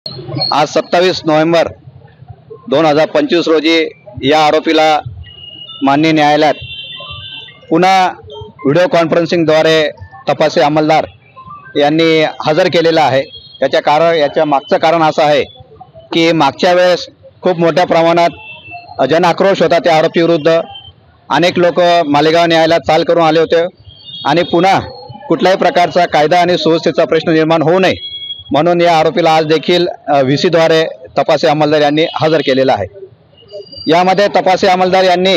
आज 27 नोव्हेंबर 2025 रोजी या आरोपीला माननीय न्यायालयात पुन्हा व्हिडिओ कॉन्फरन्सिंगद्वारे तपासी अंमलदार यांनी हजर केलेला आहे। याच्या मागचं कारण असं आहे की मागच्या वेळेस खूप मोठ्या प्रमाणात जनआक्रोश होता त्या आरोपी विरुद्ध। अनेक लोक मालेगाव न्यायालयात चाल करून आले होते आणि पुन्हा कुठल्याही प्रकारचा कायदा आणि सुव्यवस्थेचा प्रश्न निर्माण होऊ नये म्हणून या आरोपीला आज देखील व्हीसीद्वारे तपासी अंमलदार यांनी हजर केलेला आहे। यामध्ये तपासी अंमलदार यांनी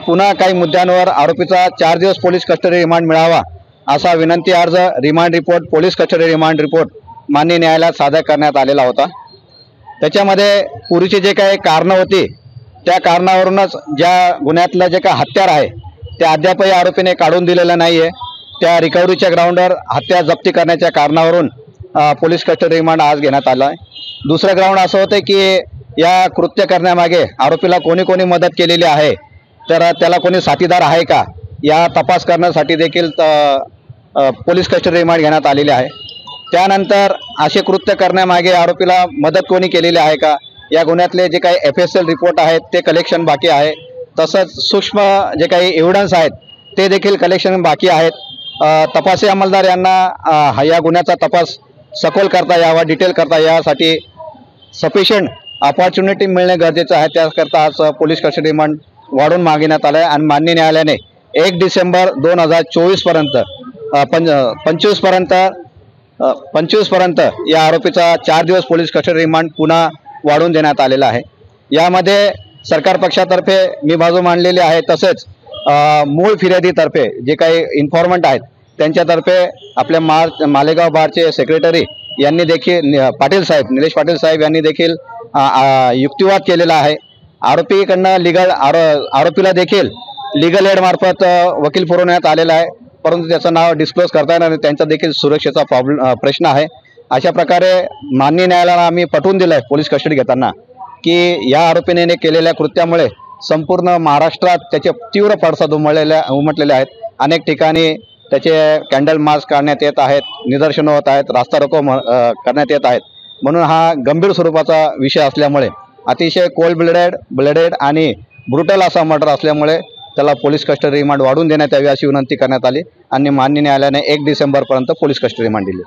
पुन्हा काही मुद्द्यांवर आरोपीचा 4 दिवस पोलीस कस्टडी रिमांड मिळावा असा विनंती अर्ज remand report police custody remand report माननीय न्यायालयात सादर करण्यात आलेला होता। त्याच्यामध्ये पूर्वीची जे काही कारणं होती त्या कारणावरूनच ज्या गुन्ह्यातलं जे काही हत्यार आहे ते अद्यापही आरोपीने काढून दिलेलं नाही आहे। त्या रिकव्हरीच्या ग्राउंडवर हत्यार जप्ती करण्याच्या कारणावरून पोलीस कस्टडी रिमांड आज घेण्यात आला आहे। दुसरं ग्राउंड असं होतं की या कृत्य करण्यामागे आरोपीला कोणी कोणी मदत केलेली आहे तर त्याला कोणी साथीदार आहे का या तपास करण्यासाठी देखील पोलीस कस्टडी रिमांड घेण्यात आलेली आहे। त्यानंतर असे कृत्य करण्यामागे आरोपीला मदत कोणी केलेली आहे का या गुन्ह्यातले जे काही FSL रिपोर्ट आहेत ते कलेक्शन बाकी आहे। तसंच सूक्ष्म जे काही एव्हिडन्स आहेत ते देखील कलेक्शन बाकी आहेत। तपासी अंमलदार यांना या गुन्ह्याचा तपास सखोल करता यावा डिटेल करता यासाठी सफिशियंट अपॉर्च्युनिटी मिळणे गरजेचं आहे। त्याकरता आज पोलीस कस्टडी रिमांड वाढवून मागण्यात आलं आहे आणि माननीय न्यायालयाने 1 डिसेंबर 2024 पर्यंत 25 पर्यंत या आरोपीचा 4 दिवस पोलीस कस्टडी रिमांड पुन्हा वाढवून देण्यात आलेला आहे। यामध्ये सरकार पक्षातर्फे मी बाजू मांडलेली आहे, तसेच मूळ फिर्यादीतर्फे जे काही इन्फॉर्मंट आहेत त्यांच्यातर्फे आपल्या मालेगाव बारचे सेक्रेटरी यांनी देखील निलेश पाटील साहेब यांनी देखील युक्तिवाद केलेला आहे। आरोपीकडनं आरोपीला देखील लीगल एड मार्फत वकील पुरवण्यात आलेला आहे, परंतु त्याचं नाव डिस्क्लोज करता येणार नाही, त्यांचा देखील सुरक्षेचा प्रश्न आहे। अशा प्रकारे माननीय न्यायालयाला आम्ही पटवून दिलं आहे पोलीस कस्टडी घेताना की या आरोपीने केलेल्या कृत्यामुळे संपूर्ण महाराष्ट्रात त्याचे तीव्र पडसाद उमटलेले आहेत। अनेक ठिकाणी त्याचे कॅन्डल मार्च काढण्यात येत आहेत, निदर्शनं होत आहेत, रास्ता रोको करण्यात येत आहेत। म्हणून हा गंभीर स्वरूपाचा विषय असल्यामुळे अतिशय कोल्ड ब्लडेड आणि ब्रुटल असा मर्डर असल्यामुळे त्याला पोलीस कस्टडी रिमांड वाढवून देण्यात यावी अशी विनंती करण्यात आली आणि माननीय न्यायालयाने 1 डिसेंबरपर्यंत पोलीस कस्टडी रिमांड दिली।